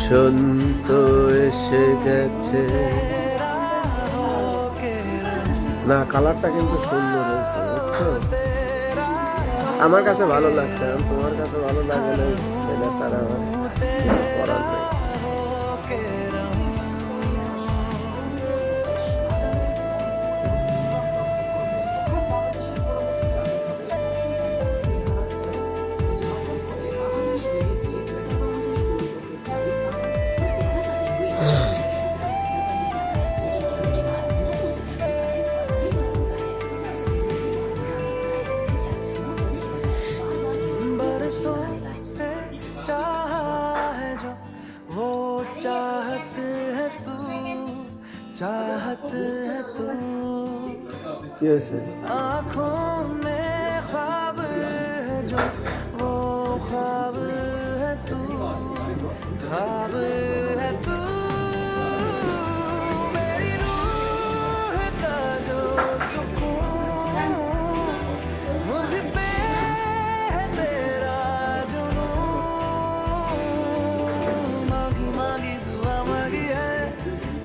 বসন্ত এসে গেছে। না, কালারটা কিন্তু সুন্দর হয়েছে, বুঝছো? আমার কাছে ভালো লাগছে, তোমার কাছে ভালো লাগে না সেটা তারা কিছু করার নেই। चाहत है तू কি হয়েছে? आँखों में ख्वाब है जो वो ख्वाब है तू ख्वाब है तू